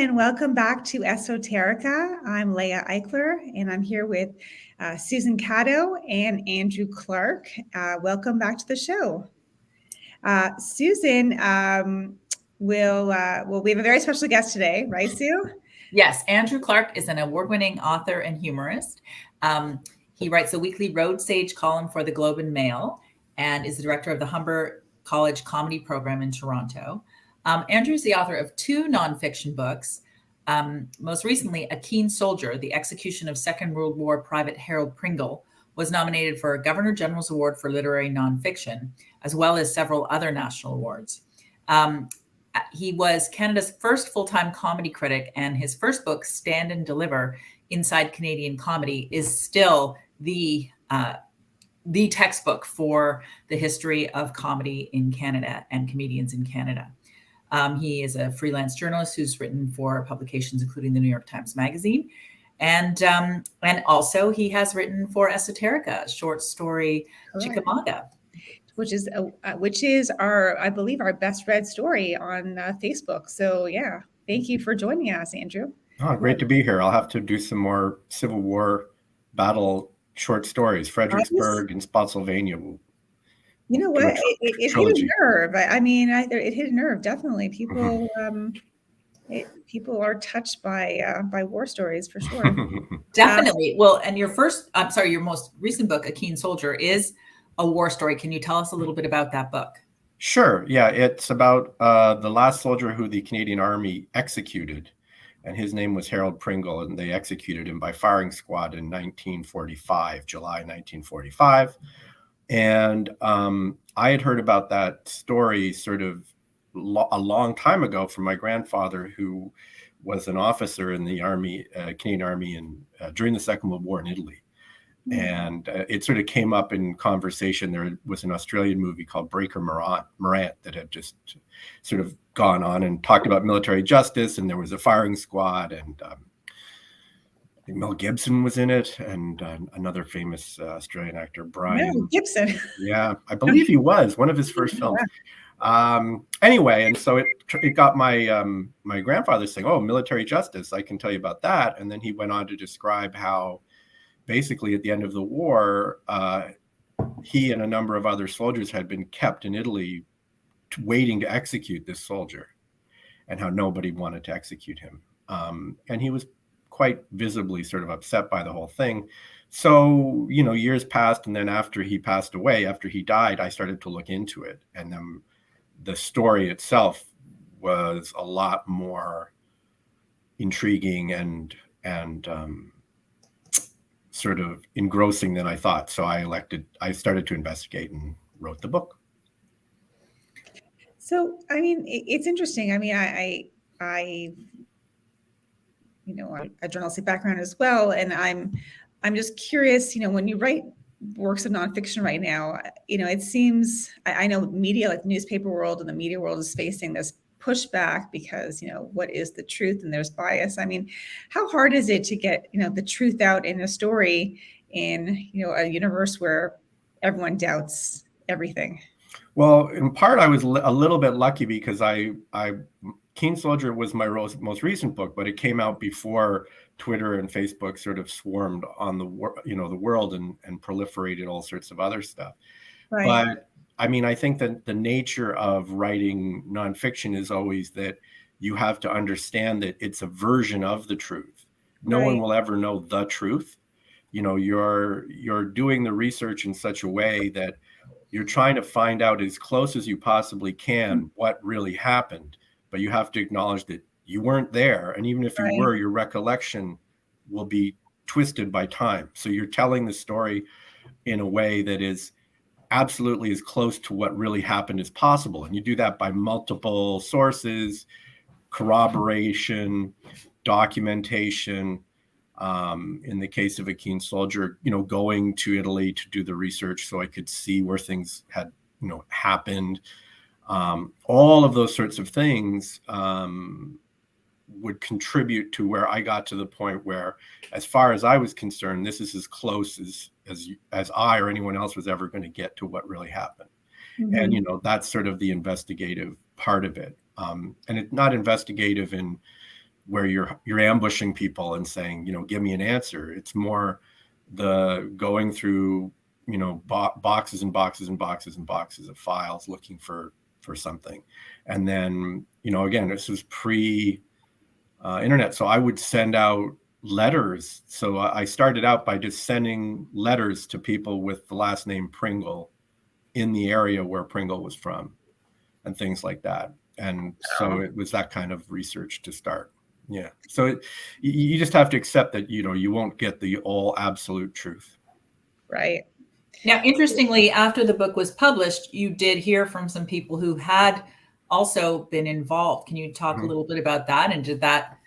and welcome back to Esoterica. I'm Leah Eichler, and I'm here with Susan Catto and Andrew Clark. Welcome back to the show. Susan, we have a very special guest today, right, Sue? Yes, Andrew Clark is an award-winning author and humorist. He writes a weekly Road Sage column for the Globe and Mail and is the director of the Humber College Comedy Program in Toronto. Andrew is the author of 2 nonfiction books. Most recently, A Keen Soldier, The Execution of Second World War Private Harold Pringle, was nominated for a Governor General's Award for Literary Nonfiction, as well as several other national awards. He was Canada's first full-time comedy critic, and his first book, Stand and Deliver, Inside Canadian Comedy, is still the textbook for the history of comedy in Canada and comedians in Canada. He is a freelance journalist who's written for publications including the New York Times Magazine. And also he has written for Esoterica, a short story, Chickamauga. Which is our, I believe, our best read story on Facebook. So yeah, thank you for joining us, Andrew. Oh, great to be here. I'll have to do some more Civil War battle short stories. Fredericksburg and Spotsylvania. You know what? It hit a nerve. I mean, it hit a nerve. Definitely, people are touched by war stories for sure. Definitely. Well, and your most recent book, A Keen Soldier, is a war story. Can you tell us a little bit about that book? Sure. Yeah, it's about the last soldier who the Canadian Army executed, and his name was Harold Pringle, and they executed him by firing squad in July 1945. And I had heard about that story sort of a long time ago from my grandfather, who was an officer in the Army, Canadian Army, during the Second World War in Italy. And it sort of came up in conversation. There was an Australian movie called Breaker Morant that had just sort of gone on and talked about military justice. And there was a firing squad, and I think Mel Gibson was in it, and another famous Australian actor, Brian. Mel Gibson. Yeah, I believe he was one of his first films. Anyway, and so it got my my grandfather saying, "Oh, military justice, I can tell you about that." And then he went on to describe how, basically, at the end of the war, he and a number of other soldiers had been kept in Italy waiting to execute this soldier, and how nobody wanted to execute him. And he was quite visibly sort of upset by the whole thing. So, years passed, and then after he passed away, after he died, I started to look into it. And then the story itself was a lot more intriguing and sort of engrossing than I thought. So I started to investigate and wrote the book. So, I mean, it's interesting. I mean, I I'm a journalistic background as well. And I'm just curious, when you write works of nonfiction right now, it seems, I know media, like the newspaper world and the media world, is facing this pushback because, what is the truth, and there's bias. I mean, how hard is it to get, the truth out in a story in, a universe where everyone doubts everything? Well, in part, I was a little bit lucky because Keen Soldier was my most recent book, but it came out before Twitter and Facebook sort of swarmed on the world and proliferated all sorts of other stuff. Right. But I mean, I think that the nature of writing nonfiction is always that you have to understand that it's a version of the truth. No one will ever know the truth. You're doing the research in such a way that you're trying to find out as close as you possibly can what really happened. But you have to acknowledge that you weren't there. And even if you were, your recollection will be twisted by time. So you're telling the story in a way that is absolutely as close to what really happened as possible. And you do that by multiple sources, corroboration, documentation. In the case of A Keen Soldier, going to Italy to do the research so I could see where things had, happened. All of those sorts of things would contribute to where I got to the point where, as far as I was concerned, this is as close as I or anyone else was ever going to get to what really happened. Mm-hmm. And, that's sort of the investigative part of it. And it's not investigative in where you're ambushing people and saying, give me an answer. It's more the going through, boxes and boxes and boxes and boxes of files looking for something. And then, again, this was pre-internet. So I would send out letters. So I started out by just sending letters to people with the last name Pringle in the area where Pringle was from and things like that. And so it was that kind of research to start. Yeah. So you just have to accept that, you won't get the all absolute truth. Right. Now, interestingly, after the book was published, you did hear from some people who had also been involved. Can you talk a little bit about that? And did that,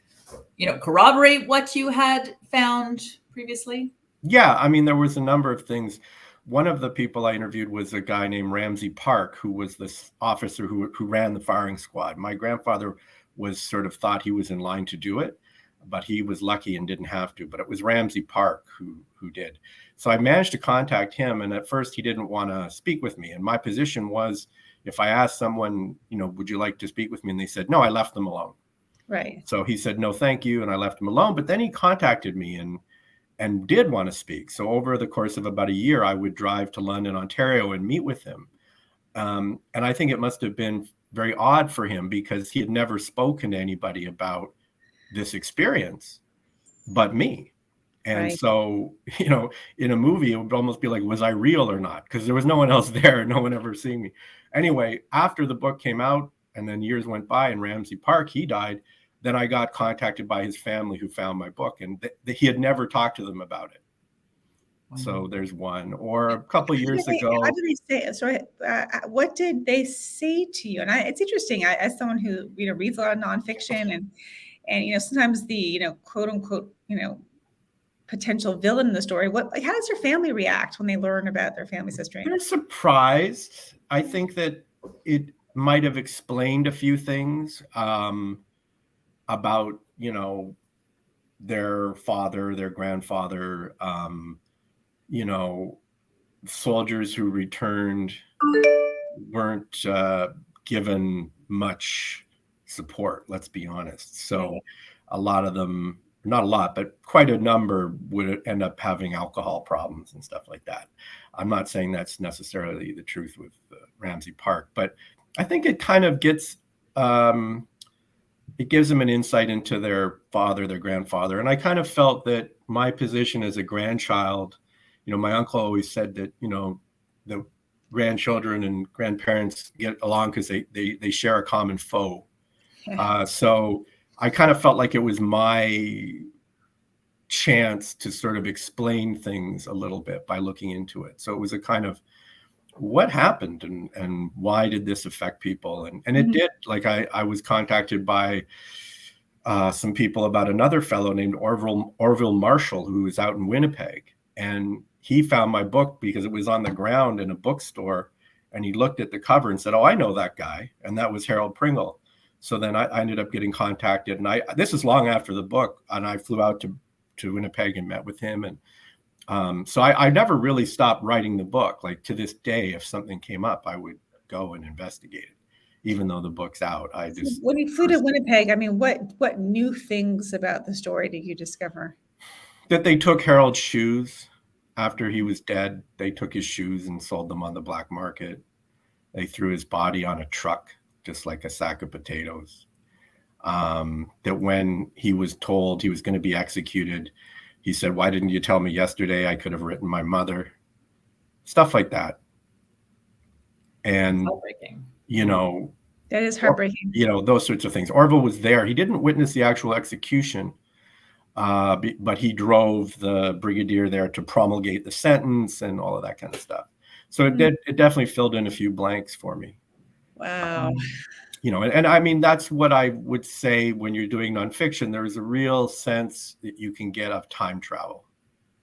corroborate what you had found previously? Yeah. I mean, there was a number of things. One of the people I interviewed was a guy named Ramsey Park, who was this officer who ran the firing squad. My grandfather was sort of thought he was in line to do it, but he was lucky and didn't have to. But it was Ramsey Park who did. So I managed to contact him. And at first he didn't want to speak with me. And my position was, if I asked someone, would you like to speak with me? And they said, no, I left them alone. Right. So he said, no, thank you. And I left him alone. But then he contacted me and did want to speak. So over the course of about a year, I would drive to London, Ontario and meet with him. And I think it must have been very odd for him because he had never spoken to anybody about this experience but me. And so, in a movie, it would almost be like, was I real or not? Because there was no one else there, no one ever seeing me. Anyway, after the book came out and then years went by and Ramsey Park, he died, then I got contacted by his family who found my book, and he had never talked to them about it. So there's one. Or a couple of years ago. How did they say? Sorry, what did they say to you? And it's interesting. As someone who reads a lot of nonfiction, and sometimes the quote unquote potential villain in the story. How does your family react when they learn about their family's history? They're surprised. I think that it might have explained a few things about their father, their grandfather. Soldiers who returned weren't given much support, let's be honest. So a lot of them, not a lot, but quite a number would end up having alcohol problems and stuff like that. I'm not saying that's necessarily the truth with Ramsey Park, but I think it kind of gets, it gives them an insight into their father, their grandfather. And I kind of felt that my position as a grandchild, my uncle always said that, the grandchildren and grandparents get along because they share a common foe. So I kind of felt like it was my chance to sort of explain things a little bit by looking into it. So it was a kind of what happened and why did this affect people? And it did. Like I was contacted by some people about another fellow named Orville Marshall, who was out in Winnipeg. And he found my book because it was on the ground in a bookstore. And he looked at the cover and said, oh, I know that guy. And that was Harold Pringle. So then I ended up getting contacted. And this is long after the book. And I flew out to Winnipeg and met with him. And so I never really stopped writing the book. Like to this day, if something came up, I would go and investigate it, even though the book's out. When you flew to Winnipeg, I mean, what new things about the story did you discover? That they took Harold's shoes after he was dead. They took his shoes and sold them on the black market. They threw his body on a truck, just like a sack of potatoes. That when he was told he was going to be executed, he said, why didn't you tell me yesterday? I could have written my mother. Stuff like that. And, heartbreaking. That is heartbreaking. Those sorts of things. Orville was there. He didn't witness the actual execution, but he drove the brigadier there to promulgate the sentence and all of that kind of stuff. So it definitely filled in a few blanks for me. Wow. And I mean, that's what I would say when you're doing nonfiction. There's a real sense that you can get of time travel,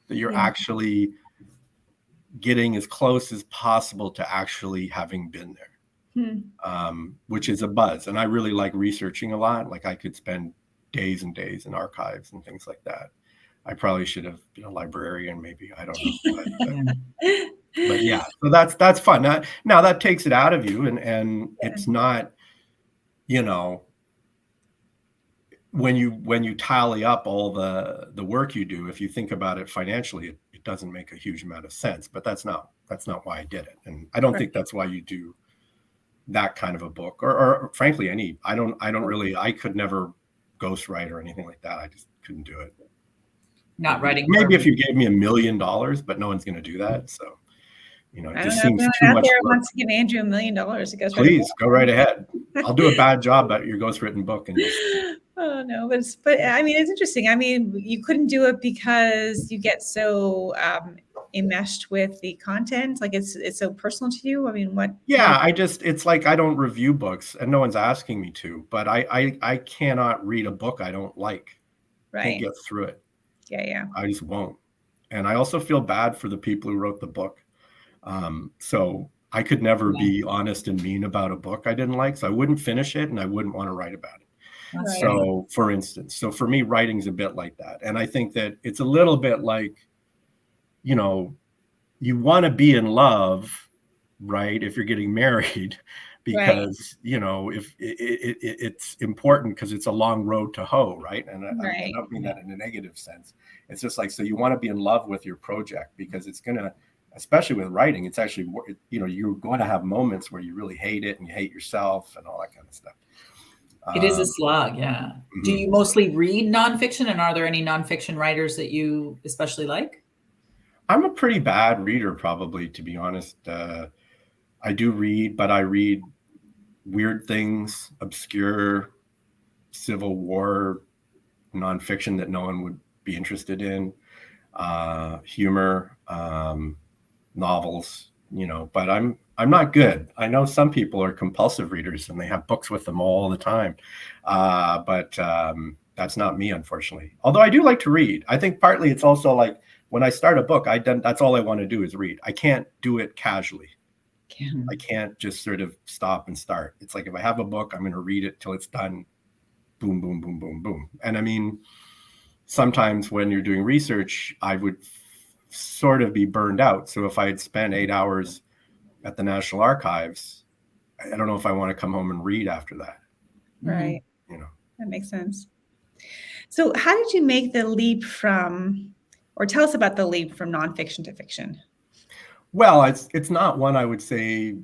that you're actually getting as close as possible to actually having been there, which is a buzz. And I really like researching a lot. Like I could spend days and days in archives and things like that. I probably should have been a librarian, maybe. I don't know. But yeah, so that's fun. Now that takes it out of you, and it's not, when you tally up all the work you do, if you think about it financially, it doesn't make a huge amount of sense. But that's not why I did it, and I don't think that's why you do that kind of a book, or frankly any. I could never ghostwrite or anything like that. I just couldn't do it. Not writing. Maybe if you gave me $1 million, but no one's going to do that. So, it just seems too out much there work. wants to give Andrew $1 million. Please go right ahead. I'll do a bad job at your ghostwritten book. And oh no, but I mean, it's interesting. I mean, you couldn't do it because you get so enmeshed with the content. Like it's so personal to you. I mean, what? Yeah, it's like I don't review books, and no one's asking me to. But I cannot read a book I don't like. Right. Can't get through it. Yeah. I just won't. And I also feel bad for the people who wrote the book. So I could never be honest and mean about a book I didn't like. So I wouldn't finish it, and I wouldn't want to write about it. Right. So, for instance, for me, writing's a bit like that. And I think that it's a little bit like, you want to be in love, right? If you're getting married, because, if it's important because it's a long road to hoe, right? And I don't mean that in a negative sense. It's just like, so you want to be in love with your project because it's going to, especially with writing, it's actually, you're going to have moments where you really hate it and you hate yourself and all that kind of stuff. It is a slog, yeah. Mm-hmm. Do you mostly read nonfiction, and are there any nonfiction writers that you especially like? I'm a pretty bad reader, probably, to be honest. I do read, but I read weird things, obscure Civil War nonfiction that no one would be interested in, humor, novels, but I'm not good. I know some people are compulsive readers and they have books with them all the time. But that's not me, unfortunately. Although I do like to read. I think partly it's also like when I start a book, that's all I want to do is read. I can't do it casually. I can't just sort of stop and start. It's like if I have a book, I'm going to read it till it's done. Boom, boom, boom, boom, boom. And I mean, sometimes when you're doing research, I would sort of be burned out. So if I had spent 8 hours at the National Archives, I don't know if I want to come home and read after that. Right. That makes sense. So how did you make the leap or tell us about the leap from nonfiction to fiction? Well, it's not one I would say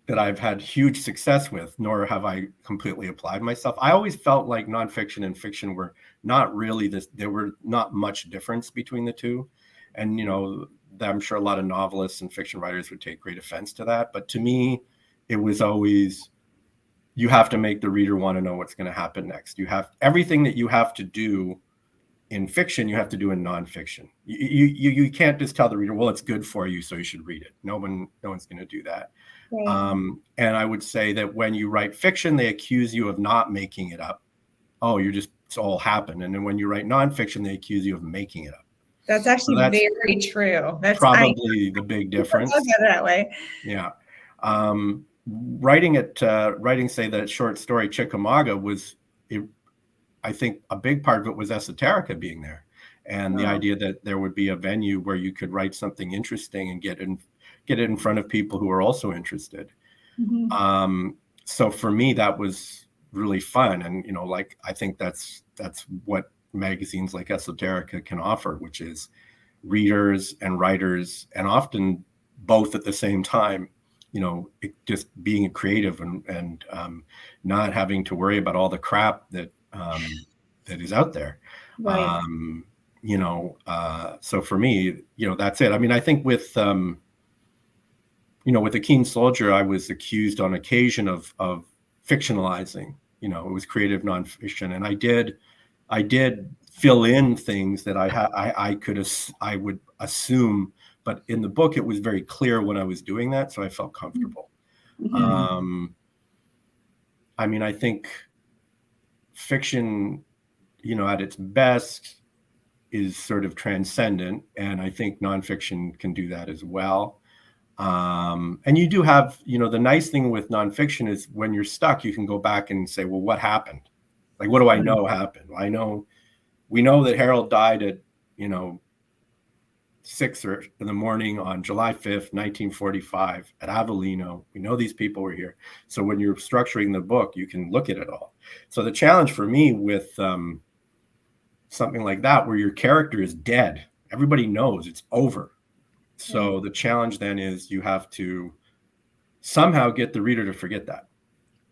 that I've had huge success with, nor have I completely applied myself. I always felt like nonfiction and fiction were not really there were not much difference between the two. And, I'm sure a lot of novelists and fiction writers would take great offense to that. But to me, it was always, you have to make the reader want to know what's going to happen next. You have everything that you have to do in fiction, you have to do in nonfiction. You can't just tell the reader, well, it's good for you, so you should read it. No one's going to do that. Right. And I would say that when you write fiction, they accuse you of not making it up. Oh, it's all happened. And then when you write nonfiction, they accuse you of making it up. That's actually very true. That's probably the big difference. I'll get it that way. Yeah. Writing, say, that short story Chickamauga was, I think a big part of it was Esoterica being there. And the idea that there would be a venue where you could write something interesting and get it in front of people who are also interested. Mm-hmm. So for me, that was really fun. And, I think that's what magazines like Esoterica can offer, which is readers and writers, and often both at the same time, just being creative and not having to worry about all the crap that is out there. Right. So for me, that's it. I mean, I think with The Keen Soldier, I was accused on occasion of fictionalizing, it was creative nonfiction. And I did fill in things that I would assume, but in the book, it was very clear when I was doing that. So I felt comfortable. Mm-hmm. I mean, I think fiction, at its best is sort of transcendent. And I think nonfiction can do that as well. And you do have, the nice thing with nonfiction is when you're stuck, you can go back and say, well, what happened? Like, what do I know happened? We know that Harold died at, 6 in the morning on July 5th, 1945 at Avellino. We know these people were here. So when you're structuring the book, you can look at it all. So the challenge for me with something like that, where your character is dead, everybody knows it's over. So the challenge then is you have to somehow get the reader to forget that.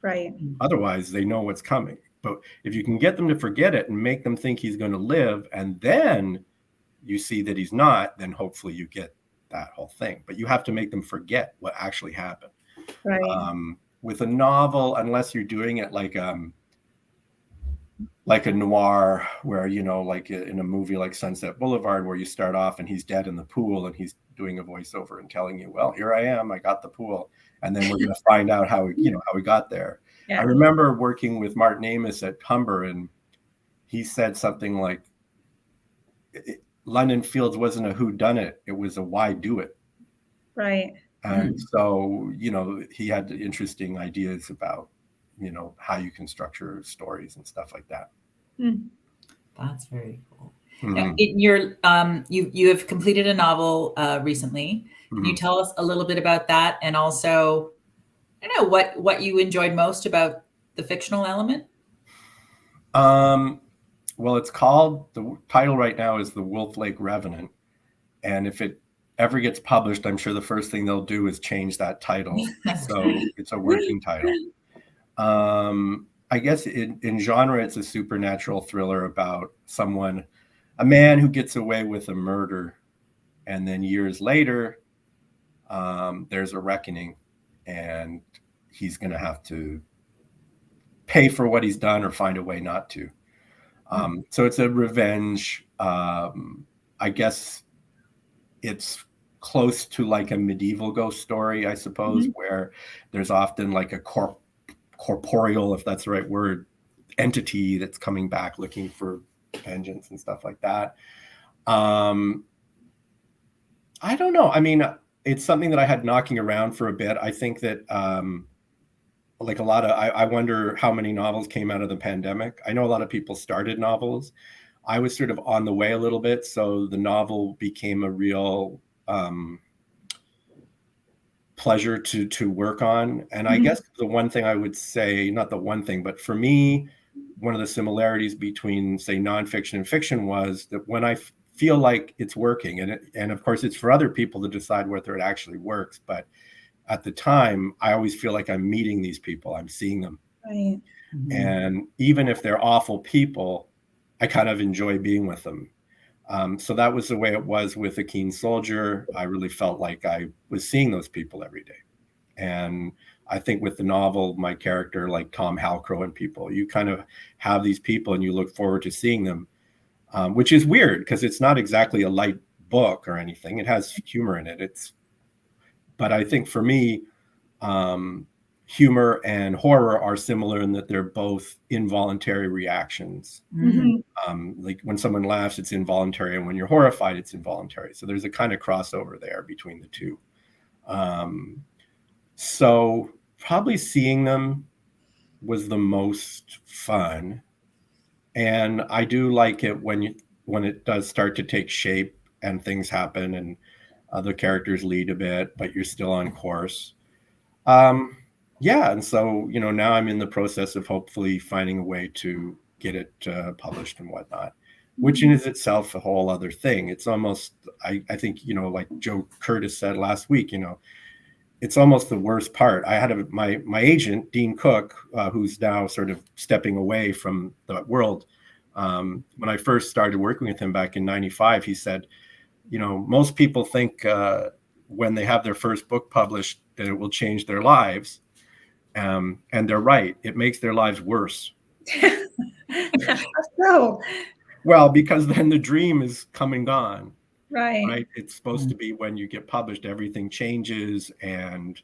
Right. Otherwise, they know what's coming. But if you can get them to forget it and make them think he's going to live, and then you see that he's not, then hopefully you get that whole thing. But you have to make them forget what actually happened. Right. With a novel, unless you're doing it like a noir, where, you know, like in a movie like Sunset Boulevard, where you start off and he's dead in the pool and he's doing a voiceover and telling you, well, here I am, I got the pool. And then we're going to find out how we got there. Yeah. I remember working with Martin Amis at Humber, and he said something like, London Fields wasn't a whodunit, it was a why do it. Right. And so, you know, he had interesting ideas about, you know, how you can structure stories and stuff like that. That's very cool. Mm-hmm. Now, in your you have completed a novel recently. Can you tell us a little bit about that, and also, I don't know, what you enjoyed most about the fictional element? Well, it's called, the title right now is The Wolf Lake Revenant. And if it ever gets published, I'm sure the first thing they'll do is change that title. So it's a working title. I guess in genre, it's a supernatural thriller about a man who gets away with a murder. And then years later, there's a reckoning, and he's going to have to pay for what he's done or find a way not to. So it's a revenge. I guess it's close to like a medieval ghost story, I suppose, where there's often like a corporeal, if that's the right word, entity that's coming back looking for vengeance and stuff like that. I don't know. I mean, it's something that I had knocking around for a bit. I think that like I wonder how many novels came out of the pandemic. I know a lot of people started novels. I was sort of on the way a little bit. So the novel became a real pleasure to work on. And I guess the one thing I would say, not the one thing, but for me, one of the similarities between, say, nonfiction and fiction was that when I feel like it's working, and of course it's for other people to decide whether it actually works, but at the time, I always feel like I'm meeting these people, I'm seeing them. Right. And even if they're awful people, I kind of enjoy being with them. So that was the way it was with A Keen Soldier. I really felt like I was seeing those people every day. And I think with the novel, my character, like Tom Halcrow and people, you kind of have these people and you look forward to seeing them, which is weird because it's not exactly a light book or anything. It has humor in it. But I think for me, humor and horror are similar in that they're both involuntary reactions. Like when someone laughs, it's involuntary, and when you're horrified, it's involuntary. So there's a kind of crossover there between the two. So probably seeing them was the most fun. And I do like it when it does start to take shape and things happen and other characters lead a bit, but you're still on course. And so, you know, now I'm in the process of hopefully finding a way to get it published and whatnot, which in itself a whole other thing. It's almost, I think, you know, like Joe Curtis said last week, you know, it's almost the worst part. I had my agent, Dean Cook, who's now sort of stepping away from the world. When I first started working with him back in '95, he said, you know, most people think when they have their first book published that it will change their lives. And they're right. It makes their lives worse. So, well, because then the dream is come and gone. Right. It's supposed to be when you get published, everything changes and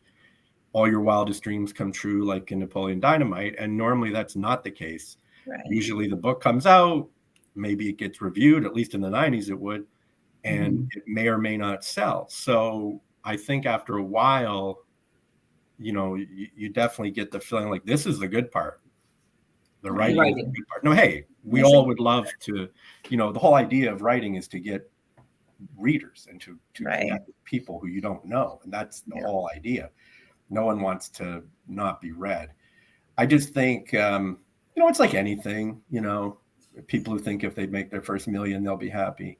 all your wildest dreams come true, like in Napoleon Dynamite. And normally that's not the case. Right. Usually the book comes out, maybe it gets reviewed, at least in the 90s it would, and it may or may not sell. So I think after a while, you know, you definitely get the feeling like this is the good part. The writing is the good part. No, hey, we all would love to, you know, the whole idea of writing is to get readers and to Right. connect with people who you don't know. And that's the whole idea. No one wants to not be read. I just think, it's like anything, people who think if they make their first million, they'll be happy.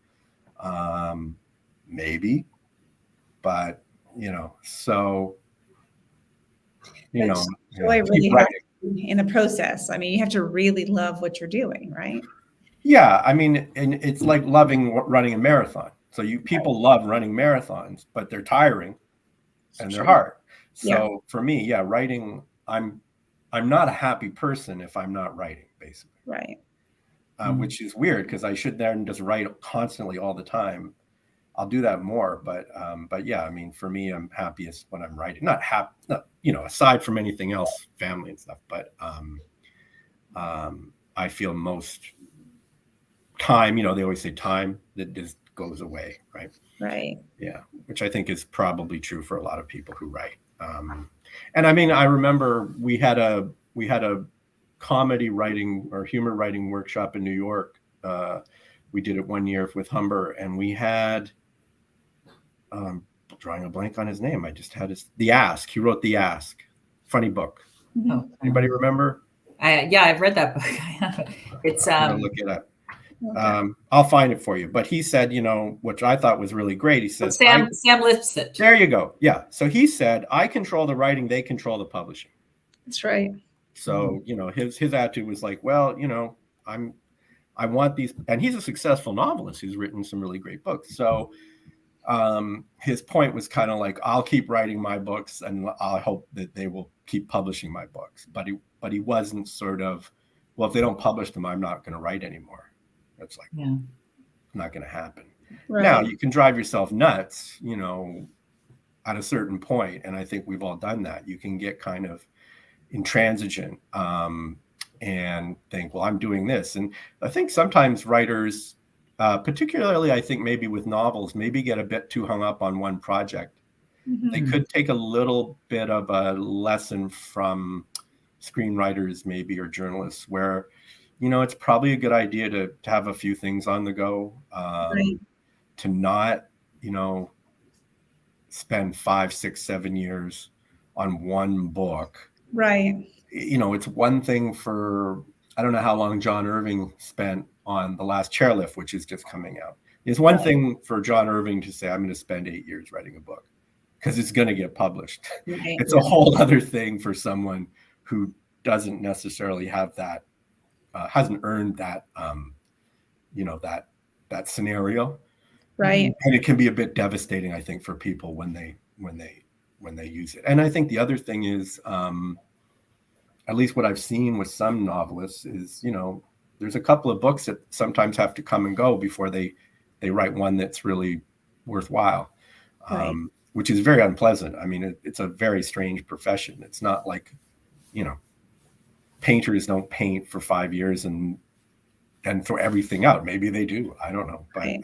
Maybe, but, so, joy really has to be in the process. I mean, you have to really love what you're doing, right? Yeah. I mean, and it's like loving running a marathon. So people love running marathons, but they're tiring and they're hard. So for me, writing, I'm not a happy person if I'm not writing, basically. Right. Which is weird because I should then just write constantly all the time. I'll do that more, but yeah, I mean, for me, I'm happiest when I'm writing. Not happy, aside from anything else, family and stuff. But I feel most time. They always say time that just goes away, right? Right. Yeah, which I think is probably true for a lot of people who write. And I mean, I remember we had a comedy writing or humor writing workshop in New York. We did it one year with Humber, and we had. Drawing a blank on his name. I just had The Ask. He wrote The Ask. Funny book. Oh, anybody remember? I've read that book. It's look it up. I'll find it for you. But he said, which I thought was really great. He says, Sam Lipset. There you go. Yeah. So he said, I control the writing, they control the publishing. That's right. So, his attitude was like, well, I want these, and he's a successful novelist who's written some really great books. So his point was kind of like, I'll keep writing my books and I hope that they will keep publishing my books. But he wasn't sort of, well, if they don't publish them, I'm not going to write anymore. That's like, not going to happen. Right. Now you can drive yourself nuts, at a certain point. And I think we've all done that. You can get kind of intransigent and think, well, I'm doing this. And I think sometimes writers, particularly, I think maybe with novels, maybe get a bit too hung up on one project. Mm-hmm. They could take a little bit of a lesson from screenwriters, maybe, or journalists, where, it's probably a good idea to have a few things on the go, right. To not, spend 5, 6, 7 years on one book. Right. It's one thing for, I don't know how long John Irving spent on The Last Chairlift, which is just coming out. It's one thing for John Irving to say, I'm going to spend 8 years writing a book because it's going to get published. Right. It's a whole other thing for someone who doesn't necessarily have that, hasn't earned that, that scenario. Right. And it can be a bit devastating, I think, for people when they use it. And I think the other thing is, at least what I've seen with some novelists is, there's a couple of books that sometimes have to come and go before they write one that's really worthwhile, right. Which is very unpleasant. I mean, it's a very strange profession. It's not like, painters don't paint for 5 years and throw everything out. Maybe they do. I don't know. But right.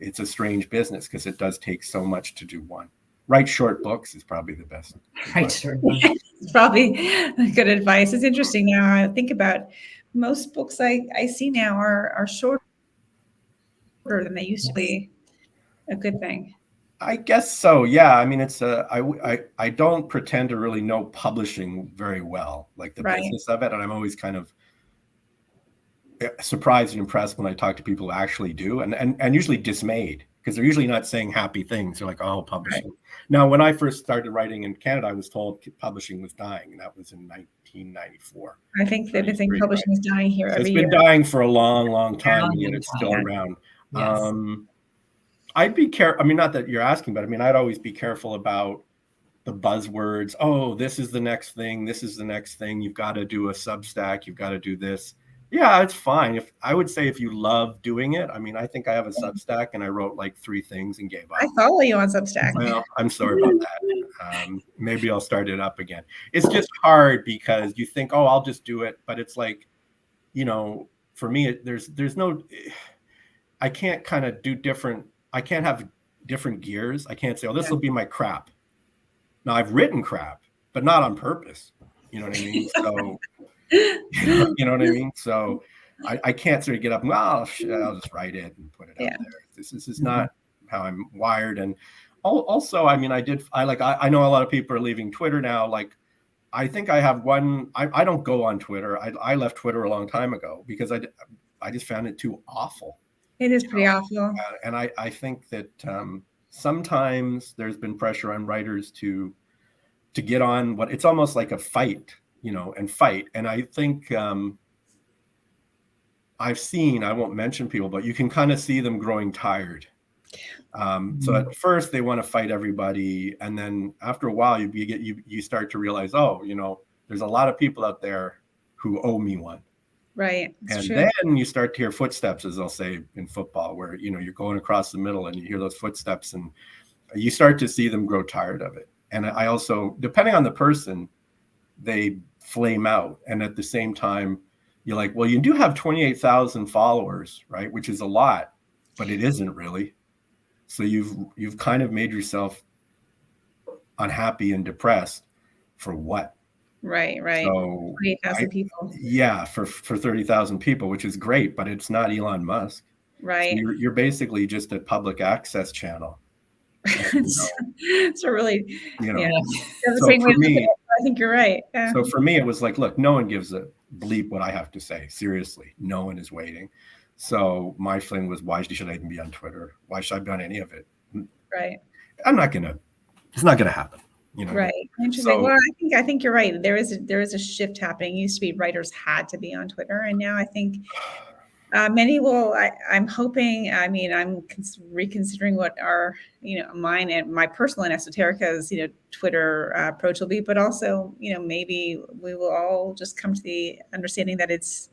It's a strange business because it does take so much to do one. Write short books is probably the best. Write short books. It's probably good advice. It's interesting now. I think about most books I see now are shorter than they used to be. A good thing. I guess so. Yeah. I mean, it's I don't pretend to really know publishing very well, like the right. business of it. And I'm always kind of surprised and impressed when I talk to people who actually do, and usually dismayed, because they're usually not saying happy things. They're like, oh, publishing. Right. Now, when I first started writing in Canada, I was told publishing was dying, and that was in 1994. I think they think publishing is dying here every year. It's been dying for a long, long time, and yet it's still around. Yes. I'd be careful. I mean, not that you're asking, but I mean, I'd always be careful about the buzzwords. Oh, this is the next thing. This is the next thing. You've got to do a Substack. You've got to do this. Yeah, it's fine. I would say if you love doing it, I mean, I think I have a Substack and I wrote like 3 things and gave up. I follow you on Substack. Well, I'm sorry about that. Maybe I'll start it up again. It's just hard because you think, oh, I'll just do it. But it's like, for me, there's no, I can't kind of do different. I can't have different gears. I can't say, oh, this will be my crap. Now, I've written crap, but not on purpose. You know what I mean? So, you know what I mean? So I can't sort of get up and, I'll just write it and put it out there. This is not, I'm wired. And also, I mean, I know a lot of people are leaving Twitter now. Like, I think I have one. I don't go on Twitter. I left Twitter a long time ago because I just found it too awful. It is pretty awful. And I think that sometimes there's been pressure on writers to get on what it's almost like a fight, and fight. And I think I've seen, I won't mention people, but you can kind of see them growing tired. So at first they want to fight everybody, and then after a while you start to realize, there's a lot of people out there who owe me one. Right. And then you start to hear footsteps, as they'll say in football, where you're going across the middle and you hear those footsteps, and you start to see them grow tired of it. And I also, depending on the person, they flame out. And at the same time, you're like, well, you do have 28,000 followers, right? Which is a lot, but it isn't really. So you've kind of made yourself unhappy and depressed for what? Right. So 28,000 people. Yeah, for 30,000 people, which is great, but it's not Elon Musk. Right. So you're basically just a public access channel. So really, yeah. So for me, I think you're right. Yeah. So for me, it was like, look, no one gives a bleep what I have to say. Seriously, no one is waiting. So my thing was, why should I even be on Twitter? Why should I be on any of it? Right. It's not gonna happen. Right. Interesting. Well, I think you're right. There is a shift happening. It used to be writers had to be on Twitter, and now I think many will. I'm hoping. I mean, I'm reconsidering what our, mine and my personal and Esoterica's, Twitter approach will be, but also, maybe we will all just come to the understanding that it's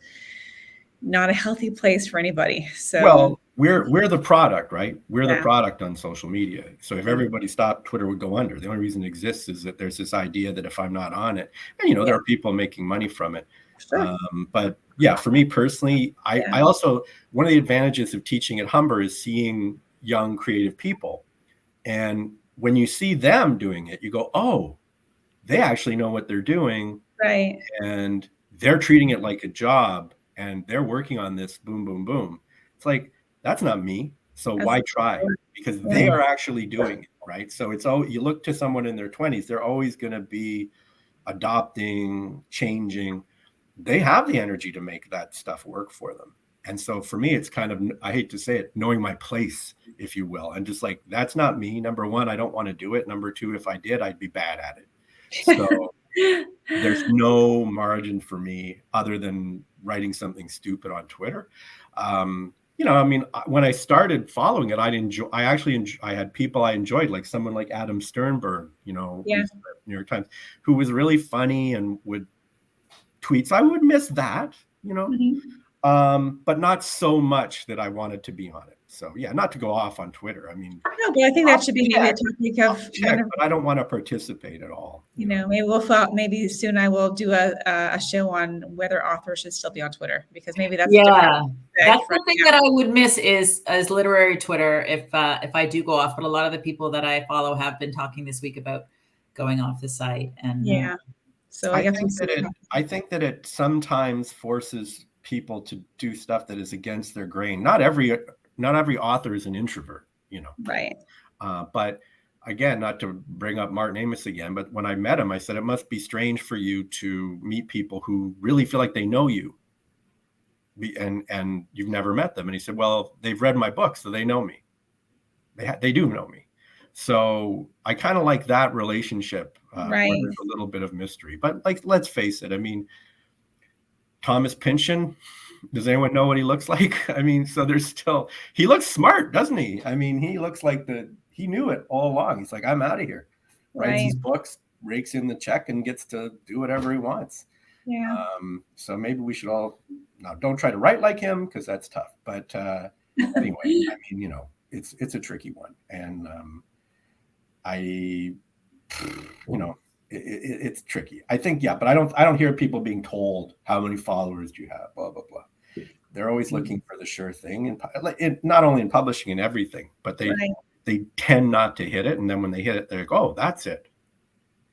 not a healthy place for anybody. So, well, we're the product, right? We're the product on social media. So if everybody stopped, Twitter would go under. The only reason it exists is that there's this idea that if I'm not on it, and there are people making money from it. Sure. But yeah, for me personally, I also, one of the advantages of teaching at Humber is seeing young creative people. And when you see them doing it, you go, oh, they actually know what they're doing. Right. And they're treating it like a job, and they're working on this, boom, boom, boom. It's like, that's not me. So why try? Because they are actually doing it, right? So you look to someone in their 20s, they're always going to be adopting, changing. They have the energy to make that stuff work for them. And so for me, it's kind of, I hate to say it, knowing my place, if you will. And just like, that's not me. Number one, I don't want to do it. Number two, if I did, I'd be bad at it. So there's no margin for me other than writing something stupid on Twitter. I mean, when I started following it, I had people I enjoyed, like someone like Adam Sternberg, New York Times, who was really funny and would tweets. I would miss that, but not so much that I wanted to be on it. So yeah, not to go off on Twitter. I mean, no, but I think that should be maybe a topic of. But I don't want to participate at all. Maybe soon I will do a show on whether authors should still be on Twitter, because maybe that's that's something that I would miss is literary Twitter if I do go off. But a lot of the people that I follow have been talking this week about going off the site, and so I think that it sometimes forces people to do stuff that is against their grain. Not every author is an introvert, Right. But again, not to bring up Martin Amis again, but when I met him, I said, it must be strange for you to meet people who really feel like they know you and you've never met them. And he said, well, they've read my book, so they know me. They do know me. So I kind of like that relationship where there's a little bit of mystery. But like, let's face it. I mean, Thomas Pynchon, does anyone know what he looks like? I mean, so he looks smart, doesn't he? I mean, he looks like he knew it all along. He's like, I'm out of here. Writes his books, rakes in the check, and gets to do whatever he wants. Yeah. So maybe we should all, now don't try to write like him, because that's tough. But anyway, I mean, it's a tricky one. And it's tricky. I think, but I don't hear people being told how many followers do you have, blah, blah, blah. They're always looking for the sure thing, and not only in publishing and everything, but they tend not to hit it. And then when they hit it, they're like, oh, that's it.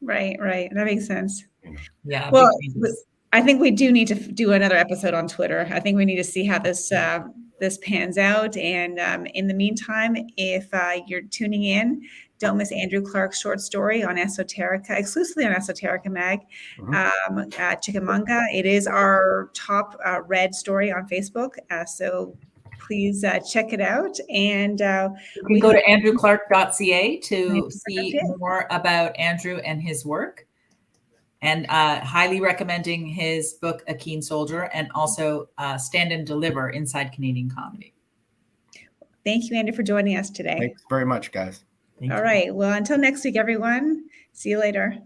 Right. That makes sense. Yeah. Well, I think we do need to do another episode on Twitter. I think we need to see how this this pans out. And in the meantime, if you're tuning in, don't miss Andrew Clark's short story on Esoterica, exclusively on Esoterica Mag, Chickamauga. It is our top read story on Facebook. So please check it out. And you can go to andrewclark.ca to see it. more about Andrew and his work. And highly recommending his book, A Keen Soldier, and also Stand and Deliver, Inside Canadian Comedy. Thank you, Andrew, for joining us today. Thanks very much, guys. All right. Well, until next week, everyone. See you later.